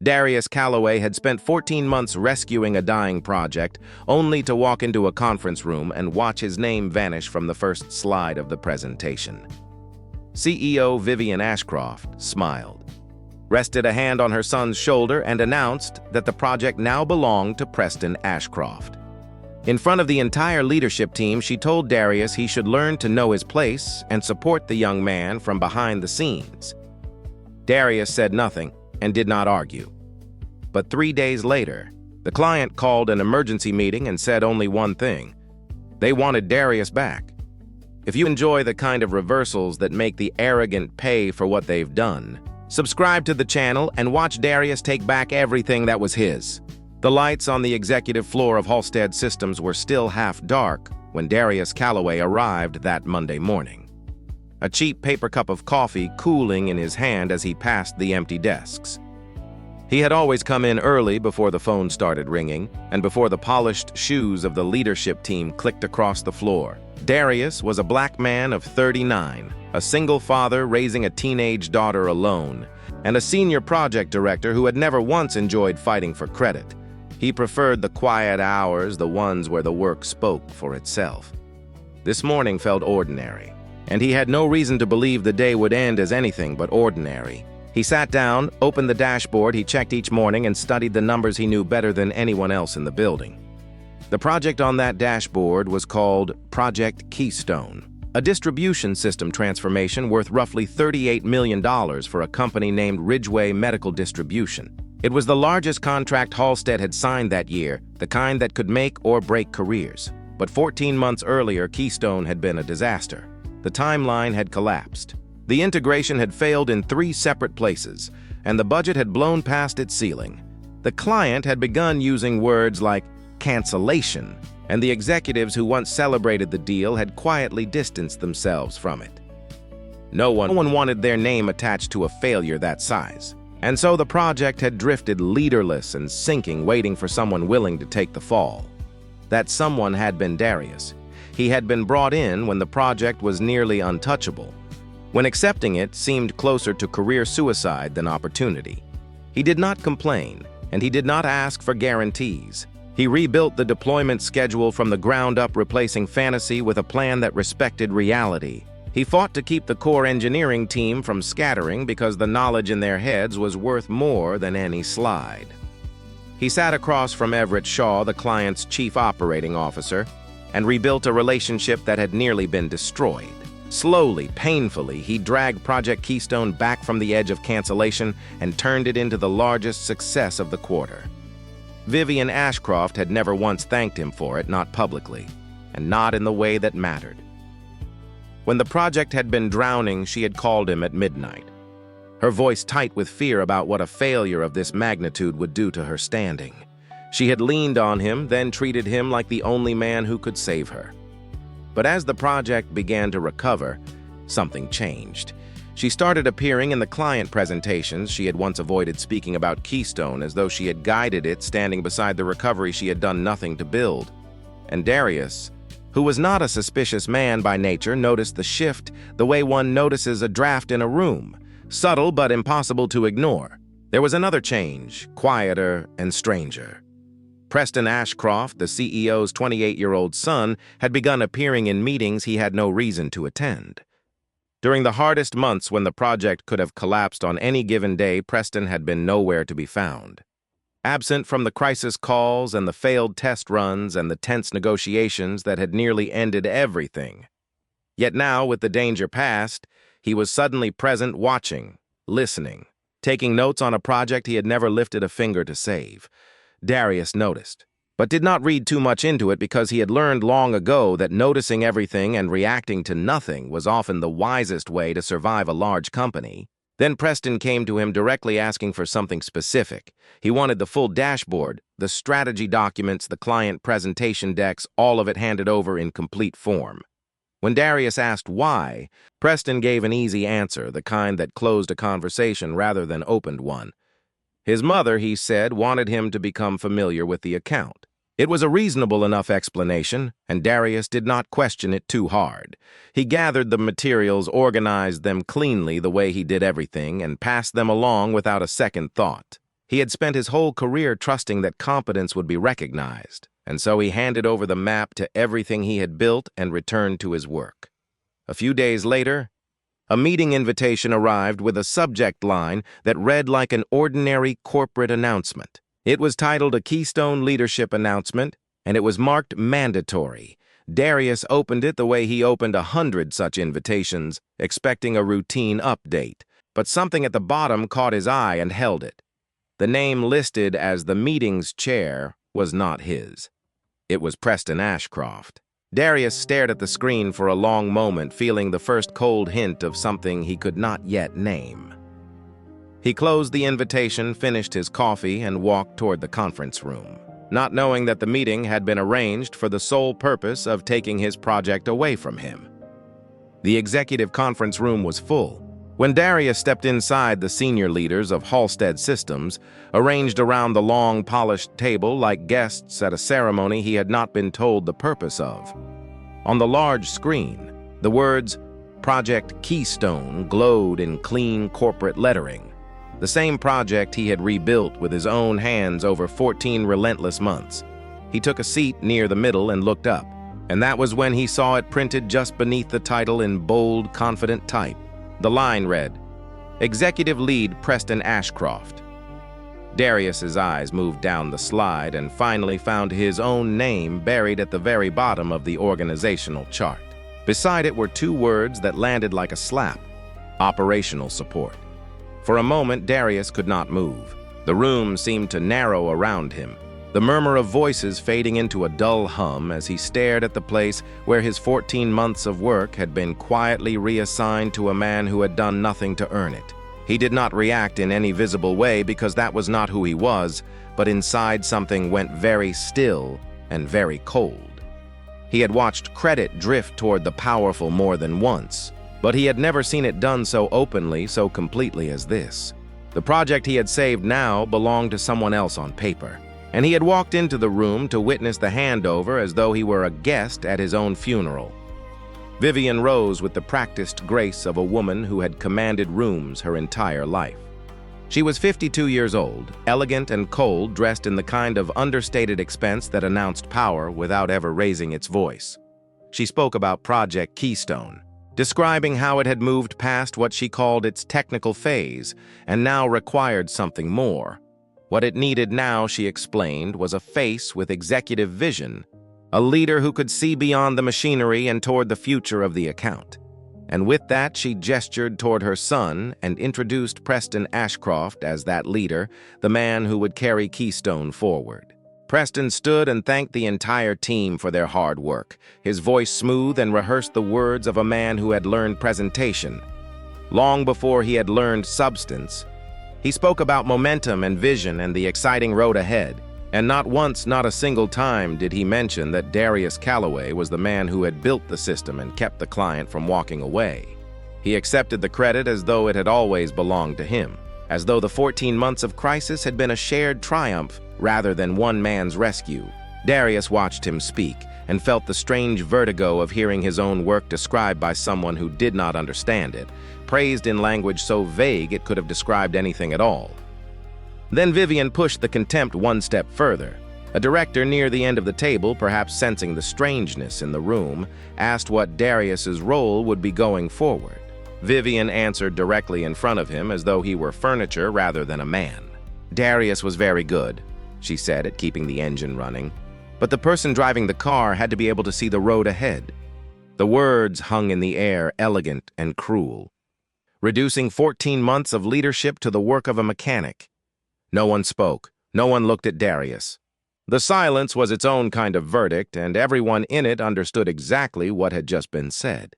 Darius Calloway had spent 14 months rescuing a dying project, only to walk into a conference room and watch his name vanish from the first slide of the presentation. CEO Vivian Ashcroft smiled, rested a hand on her son's shoulder, and announced that the project now belonged to Preston Ashcroft. In front of the entire leadership team, she told Darius he should learn to know his place and support the young man from behind the scenes. Darius said nothing and did not argue. But 3 days later, the client called an emergency meeting and said only one thing: they wanted Darius back. If you enjoy the kind of reversals that make the arrogant pay for what they've done, subscribe to the channel and watch Darius take back everything that was his. The lights on the executive floor of Halstead Systems were still half dark when Darius Calloway arrived that Monday morning, a cheap paper cup of coffee cooling in his hand as he passed the empty desks. He had always come in early before the phone started ringing and before the polished shoes of the leadership team clicked across the floor. Darius was a black man of 39, a single father raising a teenage daughter alone, and a senior project director who had never once enjoyed fighting for credit. He preferred the quiet hours, the ones where the work spoke for itself. This morning felt ordinary, and he had no reason to believe the day would end as anything but ordinary. He sat down, opened the dashboard he checked each morning, and studied the numbers he knew better than anyone else in the building. The project on that dashboard was called Project Keystone, a distribution system transformation worth roughly $38 million for a company named Ridgeway Medical Distribution. It was the largest contract Halstead had signed that year, the kind that could make or break careers. But 14 months earlier, Keystone had been a disaster. The timeline had collapsed. The integration had failed in 3 separate places, and the budget had blown past its ceiling. The client had begun using words like cancellation, and the executives who once celebrated the deal had quietly distanced themselves from it. No one wanted their name attached to a failure that size, and so the project had drifted leaderless and sinking, waiting for someone willing to take the fall. That someone had been Darius. He had been brought in when the project was nearly untouchable, when accepting it seemed closer to career suicide than opportunity. He did not complain, and he did not ask for guarantees. He rebuilt the deployment schedule from the ground up, replacing fantasy with a plan that respected reality. He fought to keep the core engineering team from scattering because the knowledge in their heads was worth more than any slide. He sat across from Everett Shaw, the client's chief operating officer, and rebuilt a relationship that had nearly been destroyed. Slowly, painfully, he dragged Project Keystone back from the edge of cancellation and turned it into the largest success of the quarter. Vivian Ashcroft had never once thanked him for it, not publicly, and not in the way that mattered. When the project had been drowning, she had called him at midnight, her voice tight with fear about what a failure of this magnitude would do to her standing. She had leaned on him, then treated him like the only man who could save her. But as the project began to recover, something changed. She started appearing in the client presentations she had once avoided, speaking about Keystone as though she had guided it, standing beside the recovery she had done nothing to build. And Darius, who was not a suspicious man by nature, noticed the shift the way one notices a draft in a room, subtle but impossible to ignore. There was another change, quieter and stranger. Preston Ashcroft, the CEO's 28-year-old son, had begun appearing in meetings he had no reason to attend. During the hardest months when the project could have collapsed on any given day, Preston had been nowhere to be found. Absent from the crisis calls and the failed test runs and the tense negotiations that had nearly ended everything. Yet now, with the danger past, he was suddenly present, watching, listening, taking notes on a project he had never lifted a finger to save. Darius noticed, but did not read too much into it because he had learned long ago that noticing everything and reacting to nothing was often the wisest way to survive a large company. Then Preston came to him directly asking for something specific. He wanted the full dashboard, the strategy documents, the client presentation decks, all of it handed over in complete form. When Darius asked why, Preston gave an easy answer, the kind that closed a conversation rather than opened one. His mother, he said, wanted him to become familiar with the account. It was a reasonable enough explanation, and Darius did not question it too hard. He gathered the materials, organized them cleanly the way he did everything, and passed them along without a second thought. He had spent his whole career trusting that competence would be recognized, and so he handed over the map to everything he had built and returned to his work. A few days later, a meeting invitation arrived with a subject line that read like an ordinary corporate announcement. It was titled a Keystone Leadership Announcement, and it was marked mandatory. Darius opened it the way he opened 100 such invitations, expecting a routine update, but something at the bottom caught his eye and held it. The name listed as the meeting's chair was not his. It was Preston Ashcroft. Darius stared at the screen for a long moment, feeling the first cold hint of something he could not yet name. He closed the invitation, finished his coffee, and walked toward the conference room, not knowing that the meeting had been arranged for the sole purpose of taking his project away from him. The executive conference room was full. When Darius stepped inside, the senior leaders of Halstead Systems, arranged around the long, polished table like guests at a ceremony he had not been told the purpose of. On the large screen, the words Project Keystone glowed in clean corporate lettering, the same project he had rebuilt with his own hands over 14 relentless months. He took a seat near the middle and looked up, and that was when he saw it printed just beneath the title in bold, confident type. The line read, Executive Lead Preston Ashcroft. Darius's eyes moved down the slide and finally found his own name buried at the very bottom of the organizational chart. Beside it were two words that landed like a slap: operational support. For a moment, Darius could not move. The room seemed to narrow around him, the murmur of voices fading into a dull hum as he stared at the place where his 14 months of work had been quietly reassigned to a man who had done nothing to earn it. He did not react in any visible way because that was not who he was, but inside something went very still and very cold. He had watched credit drift toward the powerful more than once, but he had never seen it done so openly, so completely as this. The project he had saved now belonged to someone else on paper, and he had walked into the room to witness the handover as though he were a guest at his own funeral. Vivian rose with the practiced grace of a woman who had commanded rooms her entire life. She was 52 years old, elegant and cold, dressed in the kind of understated expense that announced power without ever raising its voice. She spoke about Project Keystone, describing how it had moved past what she called its technical phase and now required something more. What it needed now, she explained, was a face with executive vision, a leader who could see beyond the machinery and toward the future of the account. And with that, she gestured toward her son and introduced Preston Ashcroft as that leader, the man who would carry Keystone forward. Preston stood and thanked the entire team for their hard work, his voice smooth and rehearsed the words of a man who had learned presentation. Long before he had learned substance, he spoke about momentum and vision and the exciting road ahead, and not once, not a single time, did he mention that Darius Calloway was the man who had built the system and kept the client from walking away. He accepted the credit as though it had always belonged to him, as though the 14 months of crisis had been a shared triumph rather than one man's rescue. Darius watched him speak and felt the strange vertigo of hearing his own work described by someone who did not understand it, praised in language so vague it could have described anything at all. Then Vivian pushed the contempt one step further. A director near the end of the table, perhaps sensing the strangeness in the room, asked what Darius's role would be going forward. Vivian answered directly in front of him as though he were furniture rather than a man. Darius was very good, she said, at keeping the engine running. But the person driving the car had to be able to see the road ahead. The words hung in the air, elegant and cruel, reducing 14 months of leadership to the work of a mechanic. No one spoke. No one looked at Darius. The silence was its own kind of verdict, and everyone in it understood exactly what had just been said.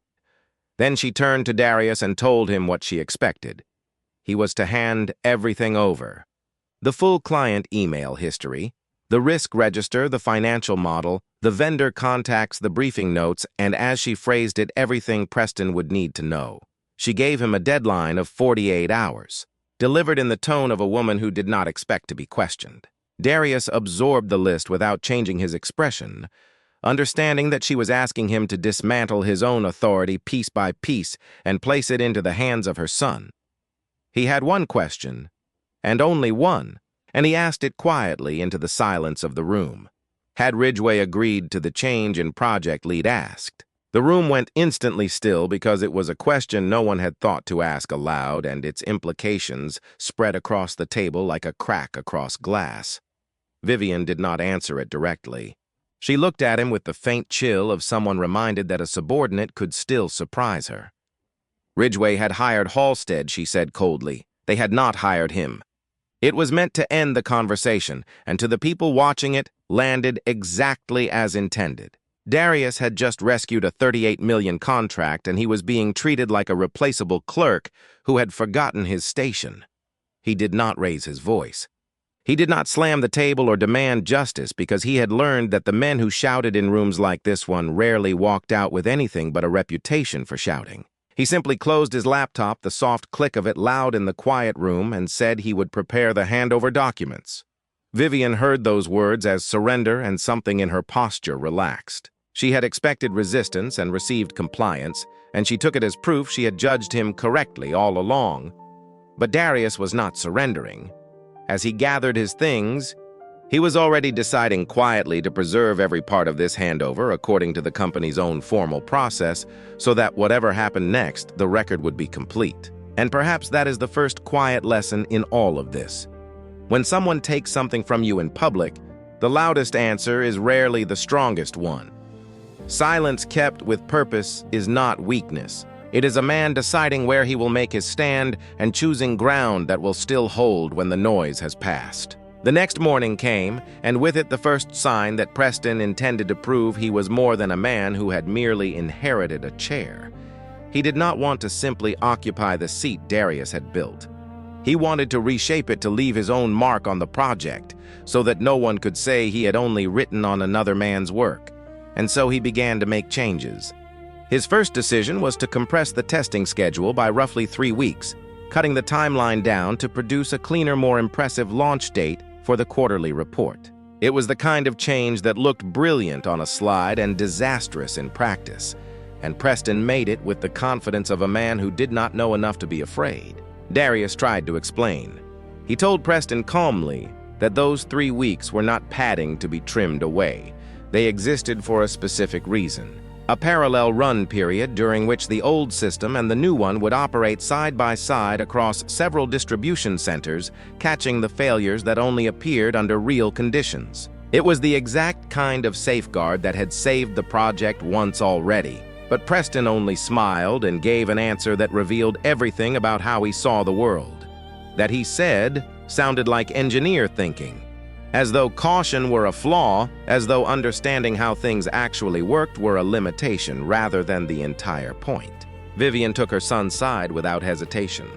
Then she turned to Darius and told him what she expected. He was to hand everything over. The full client email history, the risk register, the financial model, the vendor contacts, the briefing notes, and as she phrased it, everything Preston would need to know. She gave him a deadline of 48 hours, delivered in the tone of a woman who did not expect to be questioned. Darius absorbed the list without changing his expression, understanding that she was asking him to dismantle his own authority piece by piece and place it into the hands of her son. He had one question, and only one, and he asked it quietly into the silence of the room. Had Ridgway agreed to the change in project lead asked? The room went instantly still because it was a question no one had thought to ask aloud, and its implications spread across the table like a crack across glass. Vivian did not answer it directly. She looked at him with the faint chill of someone reminded that a subordinate could still surprise her. Ridgway had hired Halstead, she said coldly. They had not hired him. It was meant to end the conversation, and to the people watching it, landed exactly as intended. Darius had just rescued a $38 million contract, and he was being treated like a replaceable clerk who had forgotten his station. He did not raise his voice. He did not slam the table or demand justice because he had learned that the men who shouted in rooms like this one rarely walked out with anything but a reputation for shouting. He simply closed his laptop, the soft click of it loud in the quiet room, and said he would prepare the handover documents. Vivian heard those words as surrender, and something in her posture relaxed. She had expected resistance and received compliance, and she took it as proof she had judged him correctly all along. But Darius was not surrendering. As he gathered his things, he was already deciding quietly to preserve every part of this handover according to the company's own formal process so that whatever happened next, the record would be complete. And perhaps that is the first quiet lesson in all of this. When someone takes something from you in public, the loudest answer is rarely the strongest one. Silence kept with purpose is not weakness. It is a man deciding where he will make his stand and choosing ground that will still hold when the noise has passed. The next morning came, and with it the first sign that Preston intended to prove he was more than a man who had merely inherited a chair. He did not want to simply occupy the seat Darius had built. He wanted to reshape it to leave his own mark on the project, so that no one could say he had only written on another man's work. And so he began to make changes. His first decision was to compress the testing schedule by roughly 3 weeks, cutting the timeline down to produce a cleaner, more impressive launch date for the quarterly report. It was the kind of change that looked brilliant on a slide and disastrous in practice, and Preston made it with the confidence of a man who did not know enough to be afraid. Darius tried to explain. He told Preston calmly that those 3 weeks were not padding to be trimmed away. They existed for a specific reason. A parallel run period during which the old system and the new one would operate side by side across several distribution centers, catching the failures that only appeared under real conditions. It was the exact kind of safeguard that had saved the project once already. But Preston only smiled and gave an answer that revealed everything about how he saw the world. That he said sounded like engineer thinking. As though caution were a flaw, as though understanding how things actually worked were a limitation rather than the entire point. Vivian took her son's side without hesitation.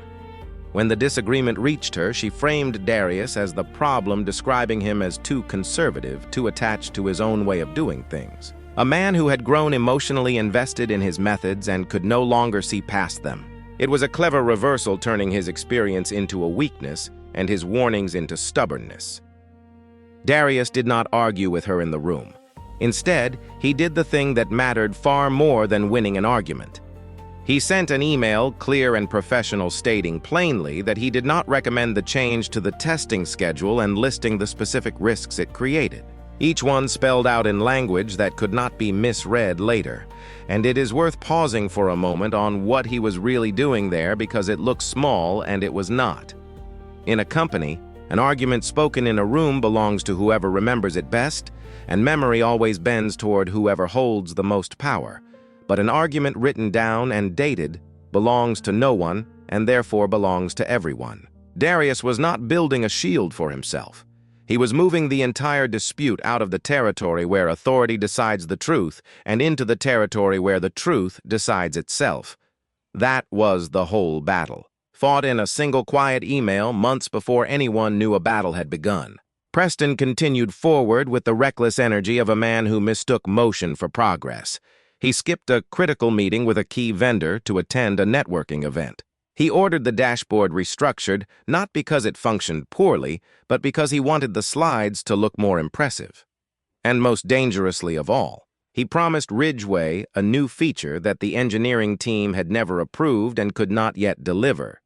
When the disagreement reached her, she framed Darius as the problem, describing him as too conservative, too attached to his own way of doing things. A man who had grown emotionally invested in his methods and could no longer see past them. It was a clever reversal, turning his experience into a weakness and his warnings into stubbornness. Darius did not argue with her in the room. Instead, he did the thing that mattered far more than winning an argument. He sent an email, clear and professional, stating plainly that he did not recommend the change to the testing schedule and listing the specific risks it created. Each one spelled out in language that could not be misread later, and it is worth pausing for a moment on what he was really doing there because it looks small and it was not. In a company, an argument spoken in a room belongs to whoever remembers it best, and memory always bends toward whoever holds the most power. But an argument written down and dated belongs to no one and therefore belongs to everyone. Darius was not building a shield for himself. He was moving the entire dispute out of the territory where authority decides the truth and into the territory where the truth decides itself. That was the whole battle, fought in a single quiet email months before anyone knew a battle had begun. Preston continued forward with the reckless energy of a man who mistook motion for progress. He skipped a critical meeting with a key vendor to attend a networking event. He ordered the dashboard restructured, not because it functioned poorly, but because he wanted the slides to look more impressive. And most dangerously of all, he promised Ridgway a new feature that the engineering team had never approved and could not yet deliver.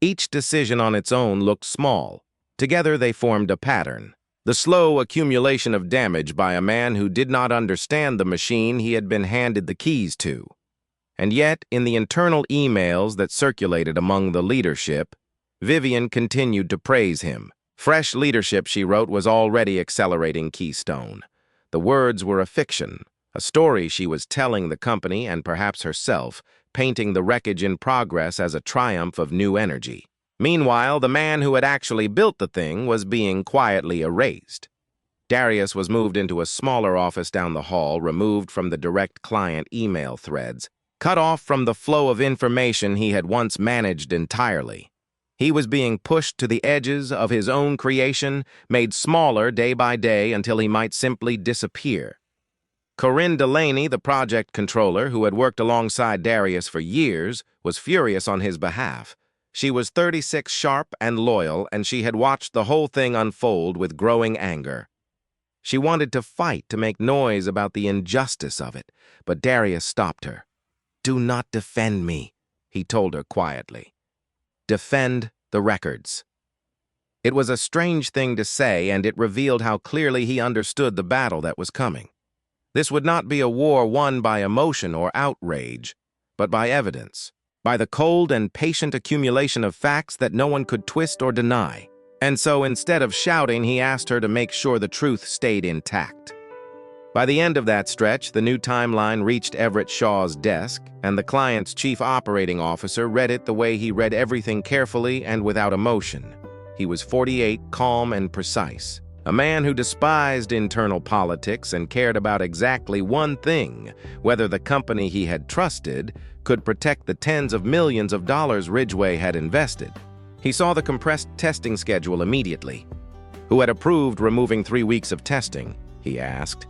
Each decision on its own looked small, Together they formed a pattern, the slow accumulation of damage by a man who did not understand the machine he had been handed the keys to. And yet, in the internal emails that circulated among the leadership, Vivian continued to praise him. Fresh leadership, she wrote, was already accelerating Keystone. The words were a fiction, a story she was telling the company and perhaps herself, painting the wreckage in progress as a triumph of new energy. Meanwhile, the man who had actually built the thing was being quietly erased. Darius was moved into a smaller office down the hall, removed from the direct client email threads, cut off from the flow of information he had once managed entirely. He was being pushed to the edges of his own creation, made smaller day by day until he might simply disappear. Corinne Delaney, the project controller, who had worked alongside Darius for years, was furious on his behalf. She was 36 sharp and loyal, and she had watched the whole thing unfold with growing anger. She wanted to fight, to make noise about the injustice of it, but Darius stopped her. "Do not defend me," he told her quietly. "Defend the records." It was a strange thing to say, and it revealed how clearly he understood the battle that was coming. This would not be a war won by emotion or outrage, but by evidence, by the cold and patient accumulation of facts that no one could twist or deny. And so instead of shouting, he asked her to make sure the truth stayed intact. By the end of that stretch, the new timeline reached Everett Shaw's desk, and the client's chief operating officer read it the way he read everything, carefully and without emotion. He was 48, calm and precise, a man who despised internal politics and cared about exactly one thing: whether the company he had trusted could protect the tens of millions of dollars Ridgway had invested. He saw the compressed testing schedule immediately. "Who had approved removing 3 weeks of testing?" he asked.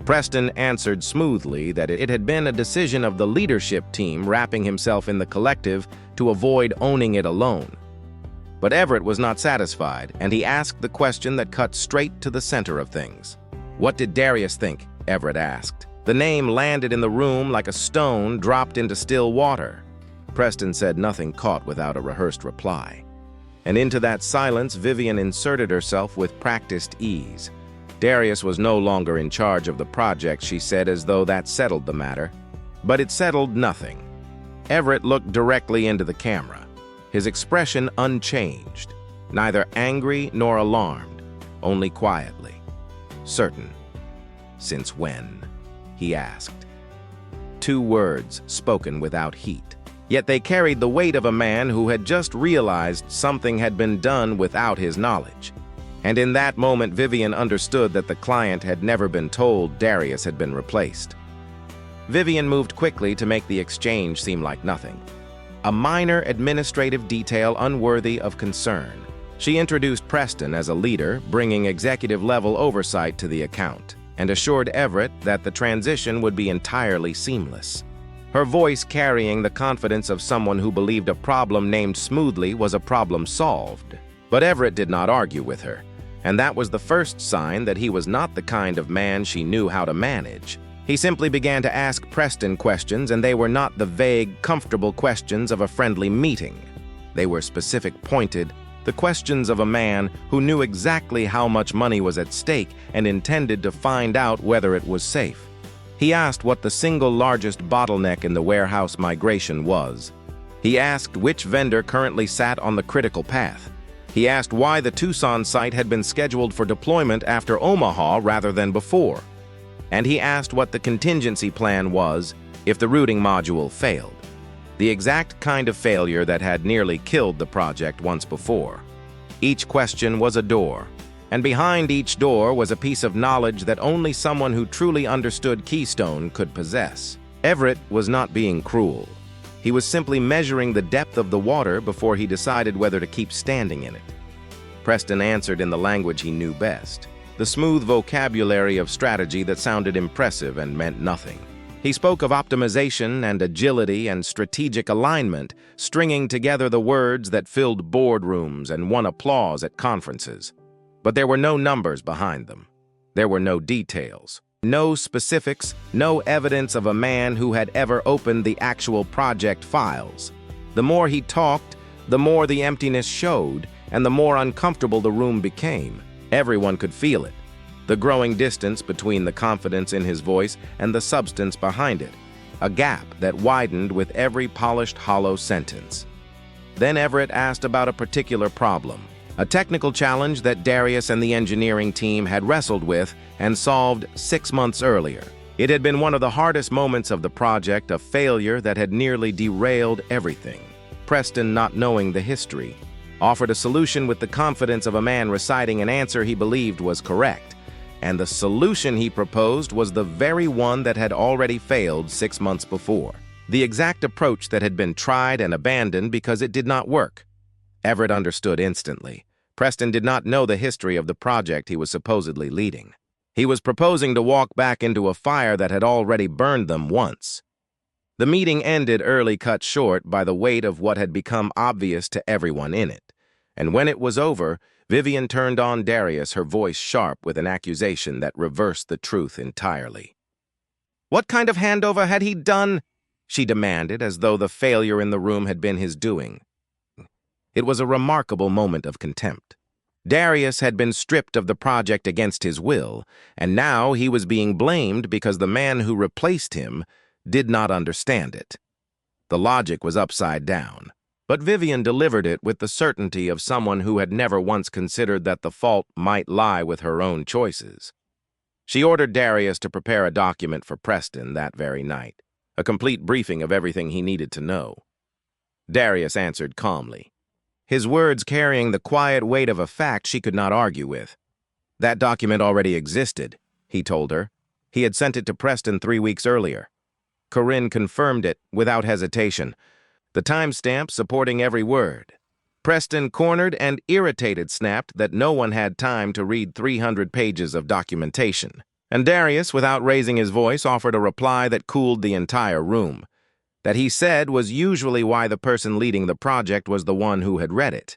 Preston answered smoothly that it had been a decision of the leadership team, wrapping himself in the collective to avoid owning it alone. But Everett was not satisfied, and he asked the question that cut straight to the center of things. "What did Darius think?" Everett asked. The name landed in the room like a stone dropped into still water. Preston said nothing, caught without a rehearsed reply. And into that silence, Vivian inserted herself with practiced ease. Darius was no longer in charge of the project, she said, as though that settled the matter. But it settled nothing. Everett looked directly into the camera, his expression unchanged, neither angry nor alarmed, only quietly certain. "Since when?" he asked. 2 words spoken without heat. Yet they carried the weight of a man who had just realized something had been done without his knowledge. And in that moment, Vivian understood that the client had never been told Darius had been replaced. Vivian moved quickly to make the exchange seem like nothing. A minor administrative detail unworthy of concern. She introduced Preston as a leader, bringing executive-level oversight to the account, and assured Everett that the transition would be entirely seamless. Her voice carrying the confidence of someone who believed a problem named smoothly was a problem solved. But Everett did not argue with her, and that was the first sign that he was not the kind of man she knew how to manage. He simply began to ask Preston questions, and they were not the vague, comfortable questions of a friendly meeting. They were specific, pointed, the questions of a man who knew exactly how much money was at stake and intended to find out whether it was safe. He asked what the single largest bottleneck in the warehouse migration was. He asked which vendor currently sat on the critical path. He asked why the Tucson site had been scheduled for deployment after Omaha rather than before. And he asked what the contingency plan was if the routing module failed. The exact kind of failure that had nearly killed the project once before. Each question was a door, and behind each door was a piece of knowledge that only someone who truly understood Keystone could possess. Everett was not being cruel. He was simply measuring the depth of the water before he decided whether to keep standing in it. Preston answered in the language he knew best, the smooth vocabulary of strategy that sounded impressive and meant nothing. He spoke of optimization and agility and strategic alignment, stringing together the words that filled boardrooms and won applause at conferences. But there were no numbers behind them. There were no details. No specifics, no evidence of a man who had ever opened the actual project files. The more he talked, the more the emptiness showed, and the more uncomfortable the room became. Everyone could feel it. The growing distance between the confidence in his voice and the substance behind it. A gap that widened with every polished, hollow sentence. Then Everett asked about a particular problem, a technical challenge that Darius and the engineering team had wrestled with and solved 6 months earlier. It had been one of the hardest moments of the project, a failure that had nearly derailed everything. Preston, not knowing the history, offered a solution with the confidence of a man reciting an answer he believed was correct. And the solution he proposed was the very one that had already failed 6 months before. The exact approach that had been tried and abandoned because it did not work. Everett understood instantly. Preston did not know the history of the project he was supposedly leading. He was proposing to walk back into a fire that had already burned them once. The meeting ended early, cut short by the weight of what had become obvious to everyone in it. And when it was over, Vivian turned on Darius, her voice sharp with an accusation that reversed the truth entirely. "What kind of handover had he done?" she demanded, as though the failure in the room had been his doing. It was a remarkable moment of contempt. Darius had been stripped of the project against his will, and now he was being blamed because the man who replaced him did not understand it. The logic was upside down, but Vivian delivered it with the certainty of someone who had never once considered that the fault might lie with her own choices. She ordered Darius to prepare a document for Preston that very night, a complete briefing of everything he needed to know. Darius answered calmly, his words carrying the quiet weight of a fact she could not argue with. That document already existed, he told her. He had sent it to Preston 3 weeks earlier. Corinne confirmed it without hesitation, the timestamp supporting every word. Preston, cornered and irritated, snapped that no one had time to read 300 pages of documentation. And Darius, without raising his voice, offered a reply that cooled the entire room. That he said was usually why the person leading the project was the one who had read it.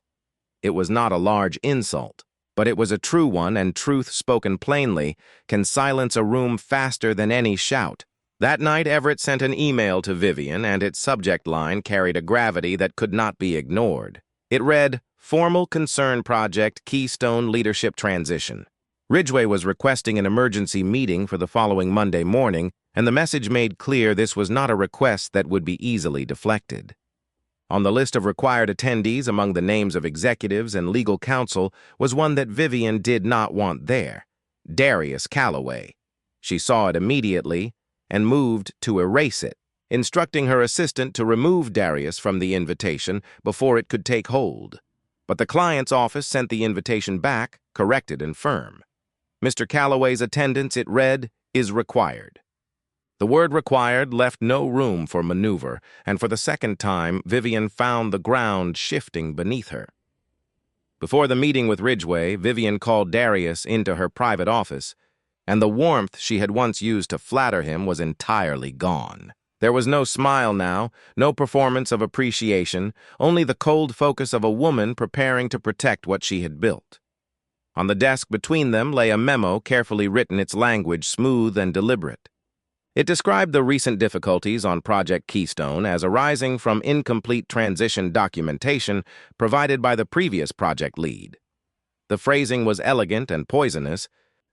It was not a large insult, but it was a true one, and truth spoken plainly can silence a room faster than any shout. That night, Everett sent an email to Vivian, and its subject line carried a gravity that could not be ignored. It read, "Formal Concern Project Keystone Leadership Transition." Ridgway was requesting an emergency meeting for the following Monday morning, and the message made clear this was not a request that would be easily deflected. On the list of required attendees among the names of executives and legal counsel was one that Vivian did not want there, Darius Calloway. She saw it immediately and moved to erase it, instructing her assistant to remove Darius from the invitation before it could take hold. But the client's office sent the invitation back, corrected and firm. Mr. Calloway's attendance, it read, is required. The word required left no room for maneuver, and for the second time, Vivian found the ground shifting beneath her. Before the meeting with Ridgway, Vivian called Darius into her private office, and the warmth she had once used to flatter him was entirely gone. There was no smile now, no performance of appreciation, only the cold focus of a woman preparing to protect what she had built. On the desk between them lay a memo carefully written, its language smooth and deliberate. It described the recent difficulties on Project Keystone as arising from incomplete transition documentation provided by the previous project lead. The phrasing was elegant and poisonous,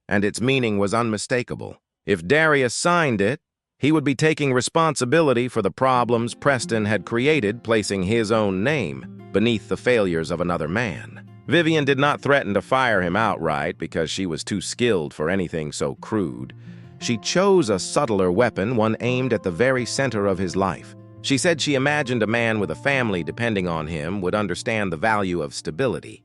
and its meaning was unmistakable. If Darius signed it, he would be taking responsibility for the problems Preston had created, placing his own name beneath the failures of another man. Vivian did not threaten to fire him outright because she was too skilled for anything so crude. She chose a subtler weapon, one aimed at the very center of his life. She said she imagined a man with a family depending on him would understand the value of stability.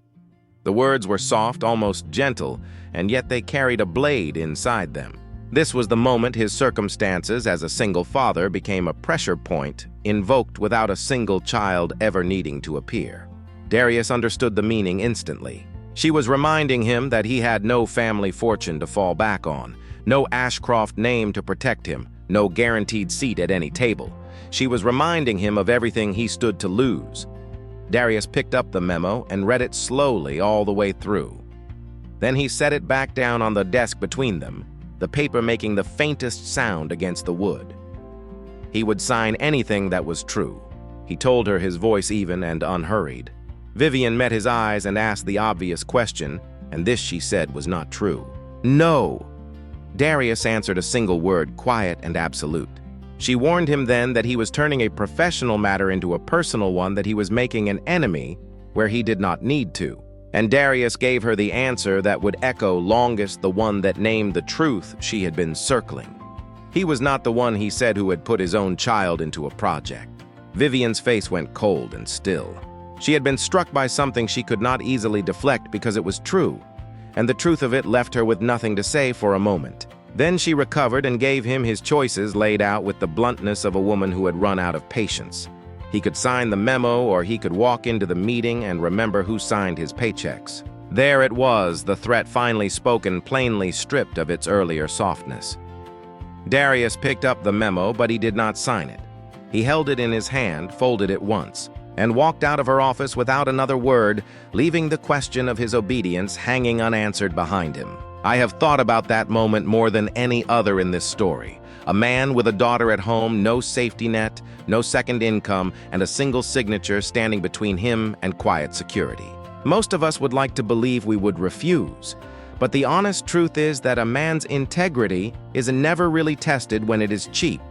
The words were soft, almost gentle, and yet they carried a blade inside them. This was the moment his circumstances as a single father became a pressure point, invoked without a single child ever needing to appear. Darius understood the meaning instantly. She was reminding him that he had no family fortune to fall back on, no Ashcroft name to protect him, no guaranteed seat at any table. She was reminding him of everything he stood to lose. Darius picked up the memo and read it slowly all the way through. Then he set it back down on the desk between them, the paper making the faintest sound against the wood. He would sign anything that was true. He told her, his voice even and unhurried. Vivian met his eyes and asked the obvious question, and this, she said, was not true. No. Darius answered a single word, quiet and absolute. She warned him then that he was turning a professional matter into a personal one, that he was making an enemy where he did not need to. And Darius gave her the answer that would echo longest, the one that named the truth she had been circling. He was not the one, he said, who had put his own child into a project. Vivian's face went cold and still. She had been struck by something she could not easily deflect because it was true, and the truth of it left her with nothing to say for a moment. Then she recovered and gave him his choices, laid out with the bluntness of a woman who had run out of patience. He could sign the memo, or he could walk into the meeting and remember who signed his paychecks. There it was, the threat finally spoken, plainly stripped of its earlier softness. Darius picked up the memo, but he did not sign it. He held it in his hand, folded it once, and walked out of her office without another word, leaving the question of his obedience hanging unanswered behind him. I have thought about that moment more than any other in this story. A man with a daughter at home, no safety net, no second income, and a single signature standing between him and quiet security. Most of us would like to believe we would refuse, but the honest truth is that a man's integrity is never really tested when it is cheap.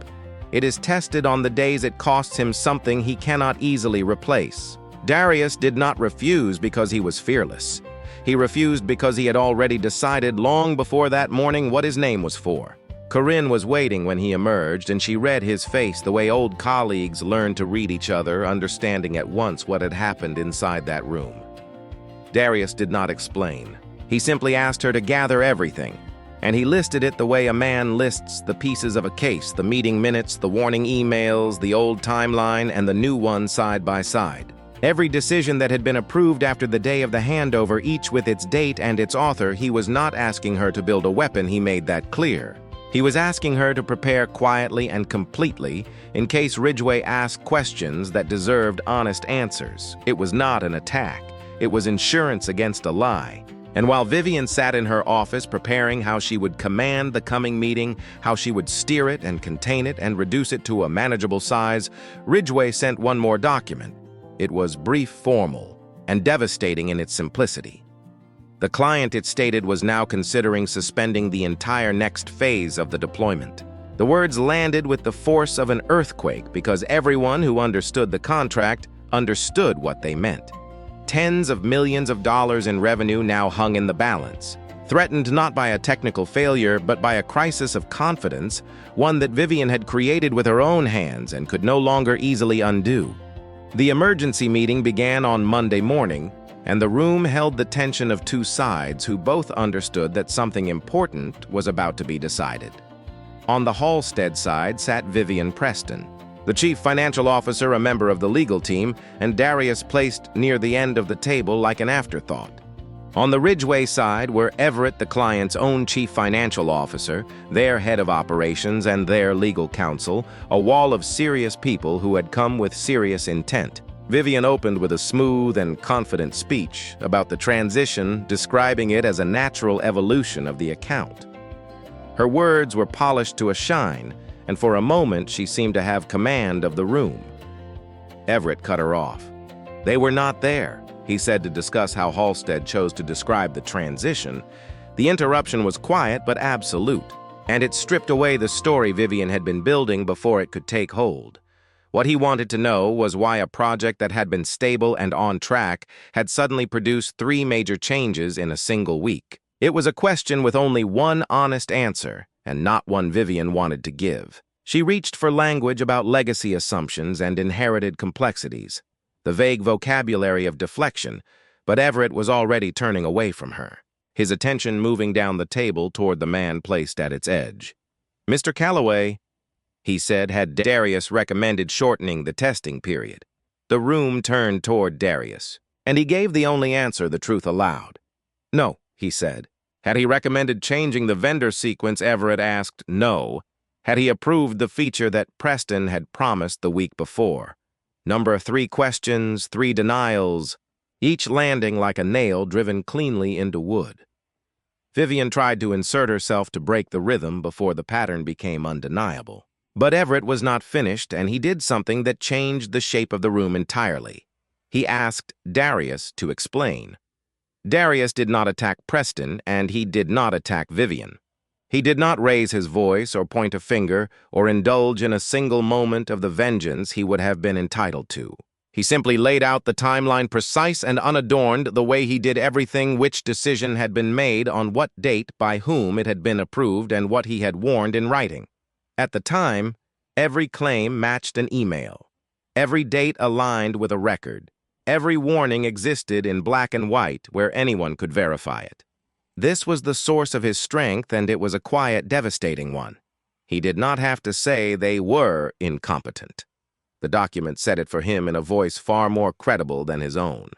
It is tested on the days it costs him something he cannot easily replace. Darius did not refuse because he was fearless. He refused because he had already decided long before that morning what his name was for. Corinne was waiting when he emerged, and she read his face the way old colleagues learn to read each other, understanding at once what had happened inside that room. Darius did not explain. He simply asked her to gather everything, and he listed it the way a man lists the pieces of a case, the meeting minutes, the warning emails, the old timeline, and the new one side by side. Every decision that had been approved after the day of the handover, each with its date and its author. He was not asking her to build a weapon, he made that clear. He was asking her to prepare quietly and completely in case Ridgway asked questions that deserved honest answers. It was not an attack. It was insurance against a lie. And while Vivian sat in her office preparing how she would command the coming meeting, how she would steer it and contain it and reduce it to a manageable size, Ridgway sent one more document. It was brief, formal, and devastating in its simplicity. The client, it stated, was now considering suspending the entire next phase of the deployment. The words landed with the force of an earthquake because everyone who understood the contract understood what they meant. Tens of millions of dollars in revenue now hung in the balance, threatened not by a technical failure but by a crisis of confidence, one that Vivian had created with her own hands and could no longer easily undo. The emergency meeting began on Monday morning, and the room held the tension of two sides who both understood that something important was about to be decided. On the Halstead side sat Vivian Preston, the chief financial officer, a member of the legal team, and Darius placed near the end of the table like an afterthought. On the Ridgway side were Everett, the client's own chief financial officer, their head of operations, and their legal counsel, a wall of serious people who had come with serious intent. Vivian opened with a smooth and confident speech about the transition, describing it as a natural evolution of the account. Her words were polished to a shine, and for a moment she seemed to have command of the room. Everett cut her off. They were not there, he said, to discuss how Halstead chose to describe the transition. The interruption was quiet but absolute, and it stripped away the story Vivian had been building before it could take hold. What he wanted to know was why a project that had been stable and on track had suddenly produced 3 major changes in a single week. It was a question with only one honest answer, and not one Vivian wanted to give. She reached for language about legacy assumptions and inherited complexities, the vague vocabulary of deflection, but Everett was already turning away from her, his attention moving down the table toward the man placed at its edge. "Mr. Calloway," he said, had Darius recommended shortening the testing period. The room turned toward Darius, and he gave the only answer the truth allowed. "No," he said. Had he recommended changing the vendor sequence, Everett asked no. Had he approved the feature that Preston had promised the week before? Number 3 questions, 3 denials, each landing like a nail driven cleanly into wood. Vivian tried to insert herself to break the rhythm before the pattern became undeniable. But Everett was not finished, and he did something that changed the shape of the room entirely. He asked Darius to explain. Darius did not attack Preston, and he did not attack Vivian. He did not raise his voice or point a finger or indulge in a single moment of the vengeance he would have been entitled to. He simply laid out the timeline precise and unadorned the way he did everything, which decision had been made, on what date, by whom it had been approved, and what he had warned in writing. At the time, every claim matched an email. Every date aligned with a record. Every warning existed in black and white where anyone could verify it. This was the source of his strength, and it was a quiet, devastating one. He did not have to say they were incompetent. The document said it for him in a voice far more credible than his own.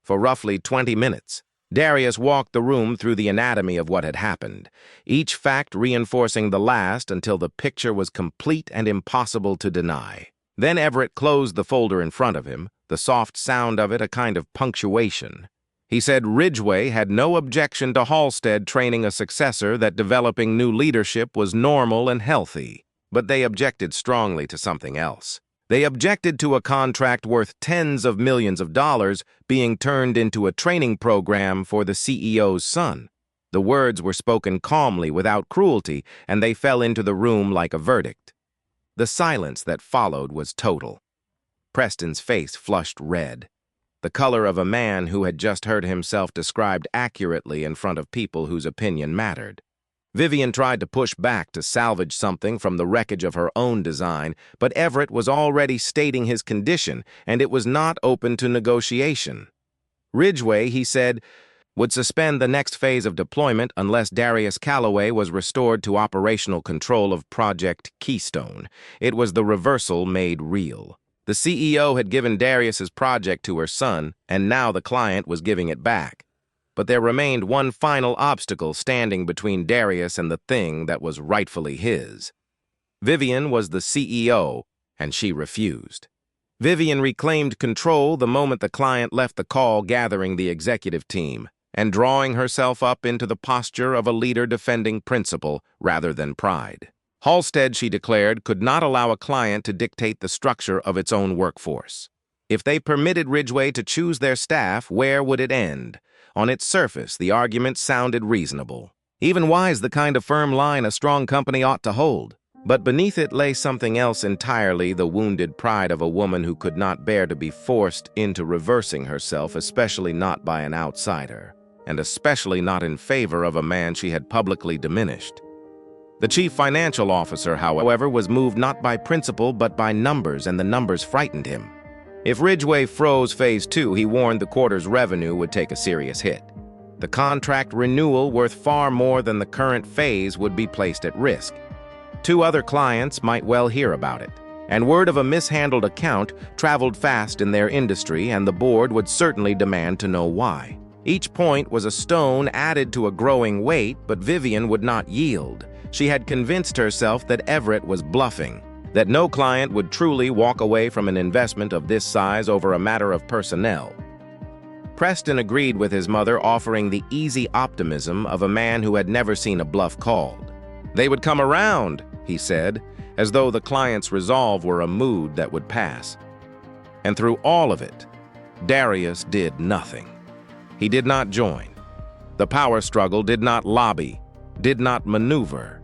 For roughly 20 minutes, Darius walked the room through the anatomy of what had happened, each fact reinforcing the last until the picture was complete and impossible to deny. Then Everett closed the folder in front of him, the soft sound of it a kind of punctuation. He said Ridgway had no objection to Halstead training a successor, that developing new leadership was normal and healthy, but they objected strongly to something else. They objected to a contract worth tens of millions of dollars being turned into a training program for the CEO's son. The words were spoken calmly, without cruelty, and they fell into the room like a verdict. The silence that followed was total. Preston's face flushed red, the color of a man who had just heard himself described accurately in front of people whose opinion mattered. Vivian tried to push back to salvage something from the wreckage of her own design, but Everett was already stating his condition, and it was not open to negotiation. Ridgway, he said, would suspend the next phase of deployment unless Darius Calloway was restored to operational control of Project Keystone. It was the reversal made real. The CEO had given Darius's project to her son, and now the client was giving it back. But there remained one final obstacle standing between Darius and the thing that was rightfully his. Vivian was the CEO, and she refused. Vivian reclaimed control the moment the client left the call, gathering the executive team and drawing herself up into the posture of a leader defending principle rather than pride. Halstead, she declared, could not allow a client to dictate the structure of its own workforce. If they permitted Ridgway to choose their staff, where would it end? On its surface, the argument sounded reasonable. Even wise, the kind of firm line a strong company ought to hold. But beneath it lay something else entirely, the wounded pride of a woman who could not bear to be forced into reversing herself, especially not by an outsider, and especially not in favor of a man she had publicly diminished. The chief financial officer, however, was moved not by principle but by numbers, and the numbers frightened him. If Ridgway froze Phase 2, he warned the quarter's revenue would take a serious hit. The contract renewal, worth far more than the current phase, would be placed at risk. 2 other clients might well hear about it, and word of a mishandled account traveled fast in their industry, and the board would certainly demand to know why. Each point was a stone added to a growing weight, but Vivian would not yield. She had convinced herself that Everett was bluffing, that no client would truly walk away from an investment of this size over a matter of personnel. Preston agreed with his mother, offering the easy optimism of a man who had never seen a bluff called. They would come around, he said, as though the client's resolve were a mood that would pass. And through all of it, Darius did nothing. He did not join. The power struggle did not lobby, did not maneuver.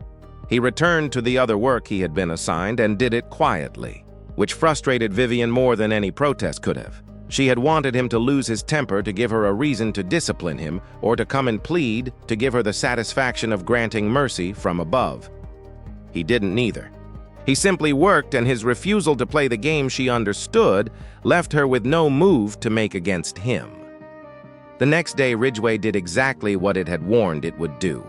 He returned to the other work he had been assigned and did it quietly, which frustrated Vivian more than any protest could have. She had wanted him to lose his temper to give her a reason to discipline him, or to come and plead to give her the satisfaction of granting mercy from above. He didn't neither. He simply worked, and his refusal to play the game she understood left her with no move to make against him. The next day, Ridgway did exactly what it had warned it would do.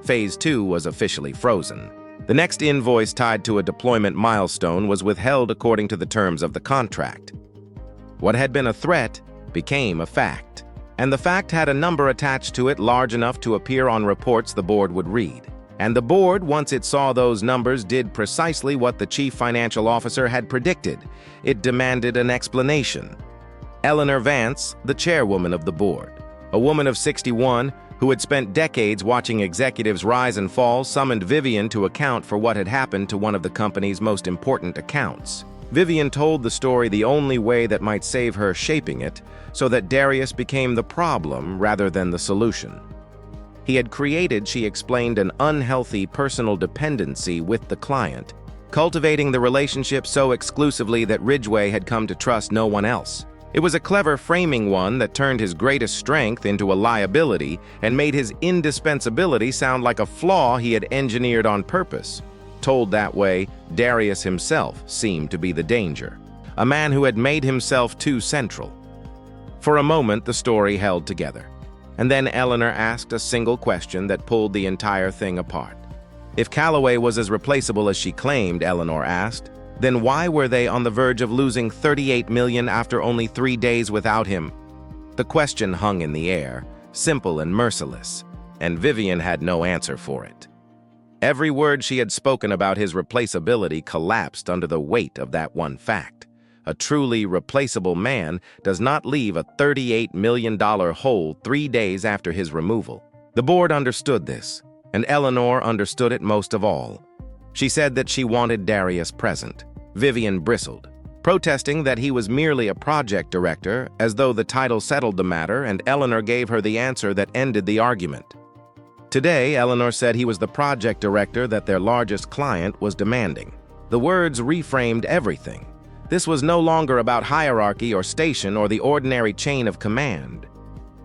Phase 2 was officially frozen. The next invoice tied to a deployment milestone was withheld according to the terms of the contract. What had been a threat became a fact, and the fact had a number attached to it large enough to appear on reports the board would read. And the board, once it saw those numbers, did precisely what the chief financial officer had predicted. It demanded an explanation. Eleanor Vance, the chairwoman of the board, a woman of 61, who had spent decades watching executives rise and fall, summoned Vivian to account for what had happened to one of the company's most important accounts. Vivian told the story the only way that might save her, shaping it so that Darius became the problem rather than the solution. He had created, she explained, an unhealthy personal dependency with the client, cultivating the relationship so exclusively that Ridgway had come to trust no one else. It was a clever framing, one that turned his greatest strength into a liability and made his indispensability sound like a flaw he had engineered on purpose. Told that way, Darius himself seemed to be the danger, a man who had made himself too central. For a moment, the story held together. And then Eleanor asked a single question that pulled the entire thing apart. If Calloway was as replaceable as she claimed, Eleanor asked, then why were they on the verge of losing $38 million after only 3 days without him? The question hung in the air, simple and merciless, and Vivian had no answer for it. Every word she had spoken about his replaceability collapsed under the weight of that one fact. A truly replaceable man does not leave a $38 million hole 3 days after his removal. The board understood this, and Eleanor understood it most of all. She said that she wanted Darius present. Vivian bristled, protesting that he was merely a project director, as though the title settled the matter, and Eleanor gave her the answer that ended the argument. Today, Eleanor said he was the project director that their largest client was demanding. The words reframed everything. This was no longer about hierarchy or station or the ordinary chain of command.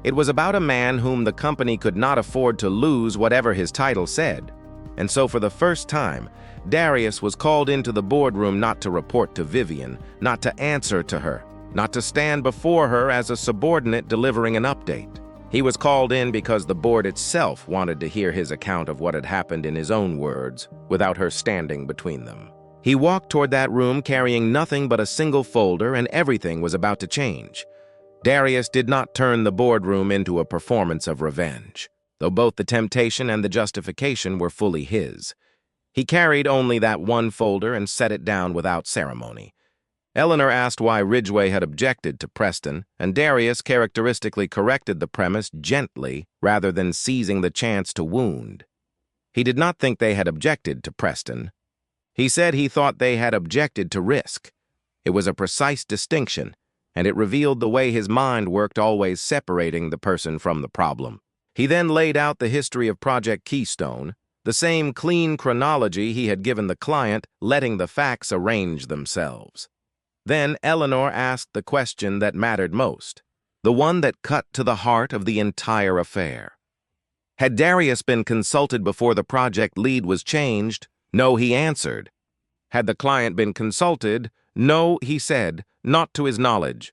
It was about a man whom the company could not afford to lose, whatever his title said. And so for the first time, Darius was called into the boardroom not to report to Vivian, not to answer to her, not to stand before her as a subordinate delivering an update. He was called in because the board itself wanted to hear his account of what had happened in his own words, without her standing between them. He walked toward that room carrying nothing but a single folder, and everything was about to change. Darius did not turn the boardroom into a performance of revenge, though both the temptation and the justification were fully his. He carried only that one folder and set it down without ceremony. Eleanor asked why Ridgway had objected to Preston, and Darius characteristically corrected the premise gently rather than seizing the chance to wound. He did not think they had objected to Preston. He said he thought they had objected to risk. It was a precise distinction, and it revealed the way his mind worked, always separating the person from the problem. He then laid out the history of Project Keystone, the same clean chronology he had given the client, letting the facts arrange themselves. Then Eleanor asked the question that mattered most, the one that cut to the heart of the entire affair. Had Darius been consulted before the project lead was changed? No, he answered. Had the client been consulted? No, he said, not to his knowledge.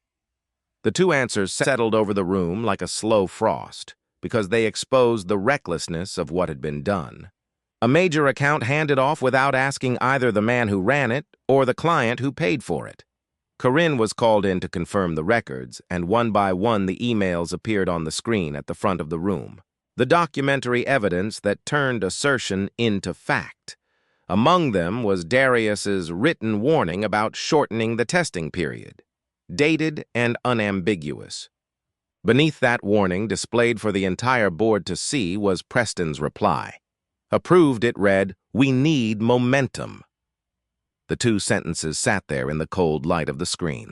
The two answers settled over the room like a slow frost, because they exposed the recklessness of what had been done. A major account handed off without asking either the man who ran it or the client who paid for it. Corinne was called in to confirm the records, and one by one the emails appeared on the screen at the front of the room. The documentary evidence that turned assertion into fact. Among them was Darius's written warning about shortening the testing period, dated and unambiguous. Beneath that warning, displayed for the entire board to see, was Preston's reply. Approved, it read, "We need momentum." The two sentences sat there in the cold light of the screen.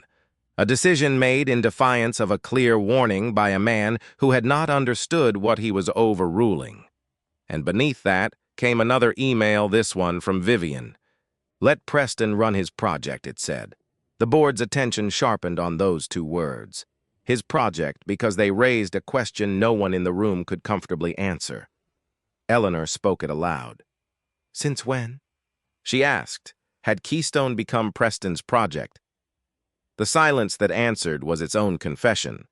A decision made in defiance of a clear warning by a man who had not understood what he was overruling. And beneath that came another email, this one from Vivian. Let Preston run his project, it said. The board's attention sharpened on those two words. His project, because they raised a question no one in the room could comfortably answer. Eleanor spoke it aloud. Since when? She asked. Had Keystone become Preston's project? The silence that answered was its own confession.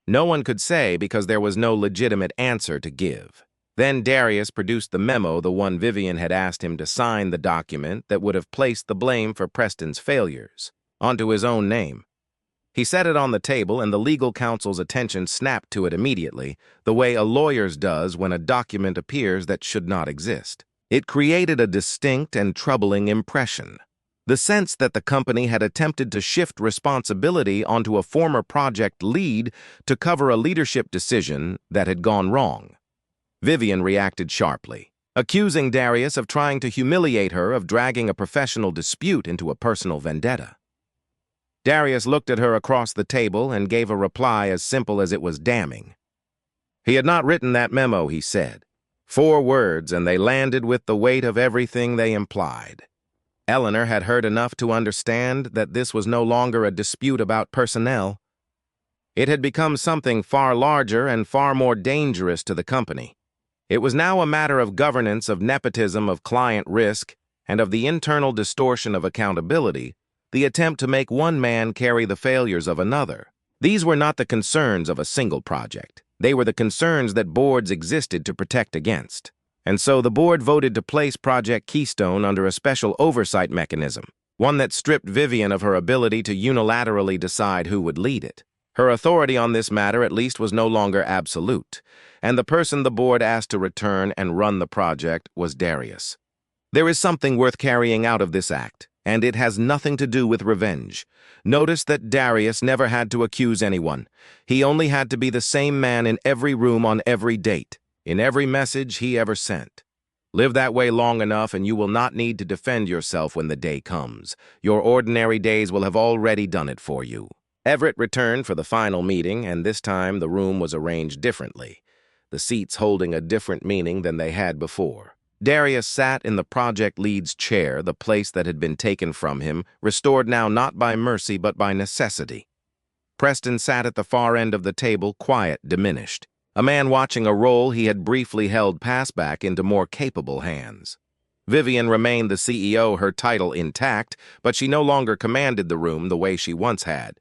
No one could say because there was no legitimate answer to give. Then Darius produced the memo, the one Vivian had asked him to sign, the document that would have placed the blame for Preston's failures onto his own name. He set it on the table, and the legal counsel's attention snapped to it immediately, the way a lawyer's does when a document appears that should not exist. It created a distinct and troubling impression. The sense that the company had attempted to shift responsibility onto a former project lead to cover a leadership decision that had gone wrong. Vivian reacted sharply, accusing Darius of trying to humiliate her, of dragging a professional dispute into a personal vendetta. Darius looked at her across the table and gave a reply as simple as it was damning. He had not written that memo, he said. 4 words, and they landed with the weight of everything they implied. Eleanor had heard enough to understand that this was no longer a dispute about personnel. It had become something far larger and far more dangerous to the company. It was now a matter of governance, of nepotism, of client risk, and of the internal distortion of accountability, the attempt to make one man carry the failures of another. These were not the concerns of a single project. They were the concerns that boards existed to protect against. And so the board voted to place Project Keystone under a special oversight mechanism, one that stripped Vivian of her ability to unilaterally decide who would lead it. Her authority on this matter at least was no longer absolute, and the person the board asked to return and run the project was Darius. There is something worth carrying out of this act, and it has nothing to do with revenge. Notice that Darius never had to accuse anyone. He only had to be the same man in every room on every date, in every message he ever sent. Live that way long enough and you will not need to defend yourself when the day comes. Your ordinary days will have already done it for you. Everett returned for the final meeting, and this time the room was arranged differently, the seats holding a different meaning than they had before. Darius sat in the project lead's chair, the place that had been taken from him, restored now not by mercy but by necessity. Preston sat at the far end of the table, quiet, diminished. A man watching a role he had briefly held pass back into more capable hands. Vivian remained the CEO, her title intact, but she no longer commanded the room the way she once had.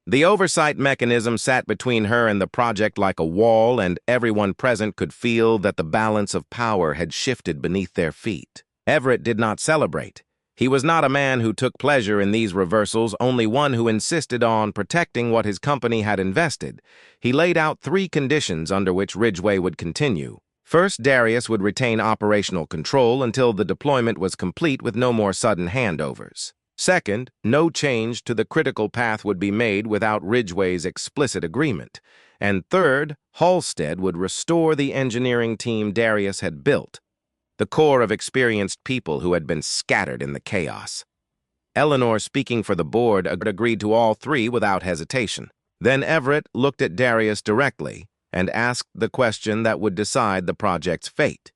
The oversight mechanism sat between her and the project like a wall, and everyone present could feel that the balance of power had shifted beneath their feet. Everett did not celebrate. He was not a man who took pleasure in these reversals, only one who insisted on protecting what his company had invested. He laid out 3 conditions under which Ridgeway would continue. First, Darius would retain operational control until the deployment was complete with no more sudden handovers. Second, no change to the critical path would be made without Ridgeway's explicit agreement. And third, Halstead would restore the engineering team Darius had built, the core of experienced people who had been scattered in the chaos. Eleanor, speaking for the board, agreed to all 3 without hesitation. Then Everett looked at Darius directly and asked the question that would decide the project's fate.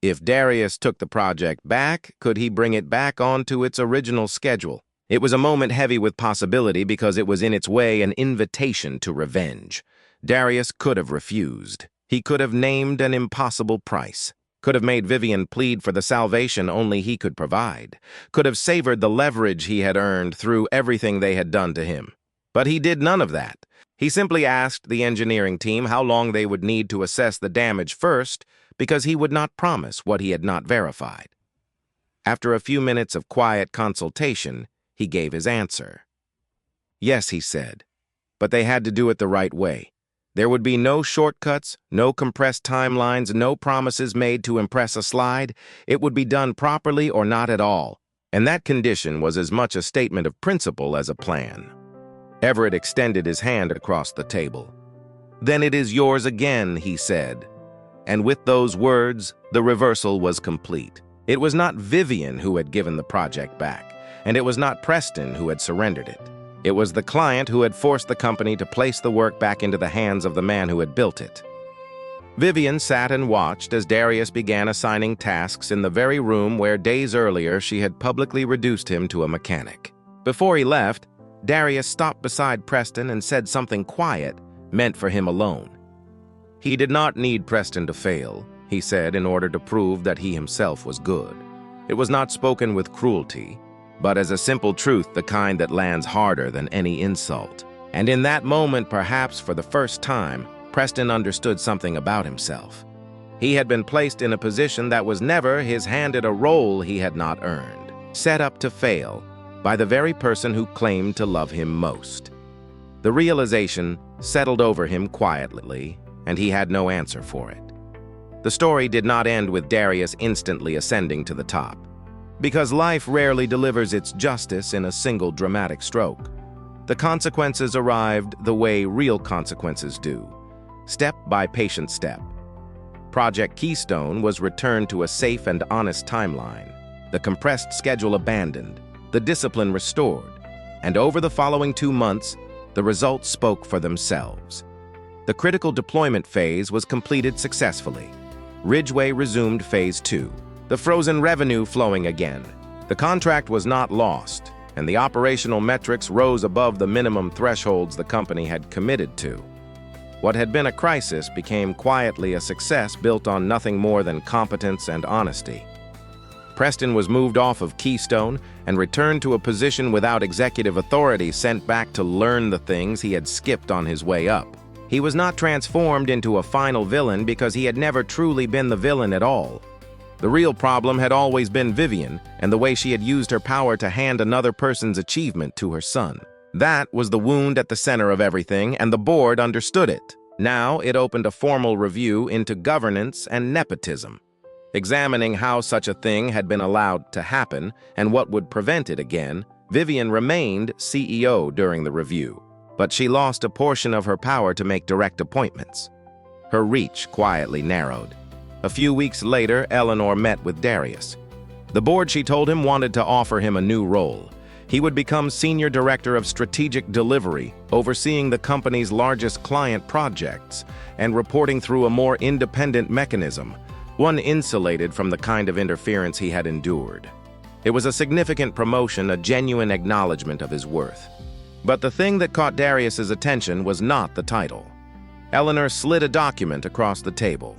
If Darius took the project back, could he bring it back onto its original schedule? It was a moment heavy with possibility because it was in its way an invitation to revenge. Darius could have refused. He could have named an impossible price, could have made Vivian plead for the salvation only he could provide, could have savored the leverage he had earned through everything they had done to him. But he did none of that. He simply asked the engineering team how long they would need to assess the damage first, because he would not promise what he had not verified. After a few minutes of quiet consultation, he gave his answer. Yes, he said, but they had to do it the right way. There would be no shortcuts, no compressed timelines, no promises made to impress a slide. It would be done properly or not at all, and that condition was as much a statement of principle as a plan. Everett extended his hand across the table. Then it is yours again, he said. And with those words, the reversal was complete. It was not Vivian who had given the project back, and it was not Preston who had surrendered it. It was the client who had forced the company to place the work back into the hands of the man who had built it. Vivian sat and watched as Darius began assigning tasks in the very room where days earlier she had publicly reduced him to a mechanic. Before he left, Darius stopped beside Preston and said something quiet, meant for him alone. He did not need Preston to fail, he said, in order to prove that he himself was good. It was not spoken with cruelty, but as a simple truth, the kind that lands harder than any insult. And in that moment, perhaps for the first time, Preston understood something about himself. He had been placed in a position that was never his, handed a role he had not earned, set up to fail by the very person who claimed to love him most. The realization settled over him quietly, and he had no answer for it. The story did not end with Darius instantly ascending to the top, because life rarely delivers its justice in a single dramatic stroke. The consequences arrived the way real consequences do, step by patient step. Project Keystone was returned to a safe and honest timeline, the compressed schedule abandoned, the discipline restored, and over the following 2 months, the results spoke for themselves. The critical deployment phase was completed successfully. Ridgeway resumed Phase 2, the frozen revenue flowing again. The contract was not lost, and the operational metrics rose above the minimum thresholds the company had committed to. What had been a crisis became quietly a success built on nothing more than competence and honesty. Preston was moved off of Keystone and returned to a position without executive authority, sent back to learn the things he had skipped on his way up. He was not transformed into a final villain because he had never truly been the villain at all. The real problem had always been Vivian and the way she had used her power to hand another person's achievement to her son. That was the wound at the center of everything, and the board understood it. Now it opened a formal review into governance and nepotism, examining how such a thing had been allowed to happen and what would prevent it again. Vivian remained CEO during the review, but she lost a portion of her power to make direct appointments. Her reach quietly narrowed. A few weeks later, Eleanor met with Darius. The board, she told him, wanted to offer him a new role. He would become Senior Director of Strategic Delivery, overseeing the company's largest client projects and reporting through a more independent mechanism, one insulated from the kind of interference he had endured. It was a significant promotion, a genuine acknowledgement of his worth. But the thing that caught Darius's attention was not the title. Eleanor slid a document across the table,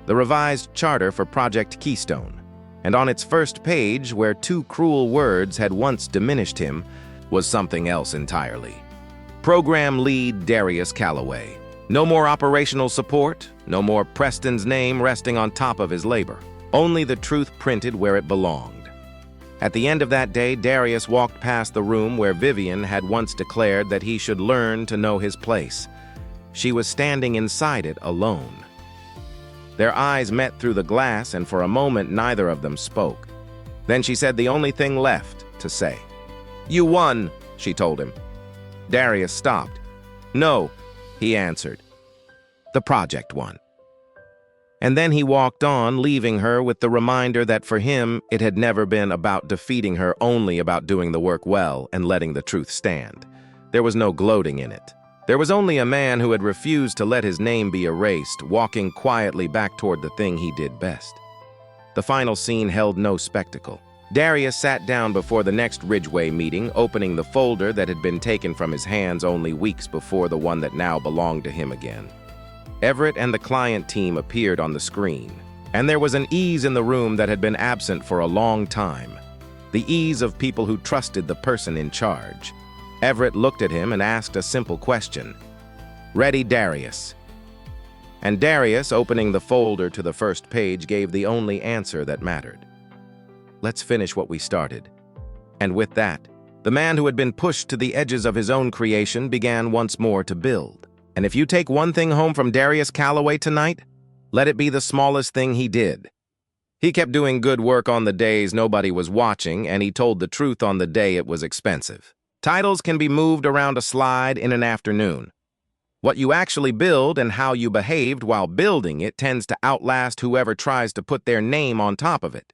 the revised charter for Project Keystone, and on its first page, where 2 cruel words had once diminished him, was something else entirely. Program Lead Darius Calloway. No more operational support, no more Preston's name resting on top of his labor. Only the truth printed where it belonged. At the end of that day, Darius walked past the room where Vivian had once declared that he should learn to know his place. She was standing inside it alone. Their eyes met through the glass, and for a moment neither of them spoke. Then she said the only thing left to say. "You won," she told him. Darius stopped. "No," he answered. "The project won." And then he walked on, leaving her with the reminder that for him it had never been about defeating her, only about doing the work well and letting the truth stand. There was no gloating in it. There was only a man who had refused to let his name be erased, walking quietly back toward the thing he did best. The final scene held no spectacle. Darius sat down before the next Ridgeway meeting, opening the folder that had been taken from his hands only weeks before, the one that now belonged to him again. Everett and the client team appeared on the screen, and there was an ease in the room that had been absent for a long time. The ease of people who trusted the person in charge. Everett looked at him and asked a simple question. "Ready, Darius?" And Darius, opening the folder to the first page, gave the only answer that mattered. "Let's finish what we started." And with that, the man who had been pushed to the edges of his own creation began once more to build. And if you take one thing home from Darius Calloway tonight, let it be the smallest thing he did. He kept doing good work on the days nobody was watching, and he told the truth on the day it was expensive. Titles can be moved around a slide in an afternoon. What you actually build and how you behaved while building it tends to outlast whoever tries to put their name on top of it.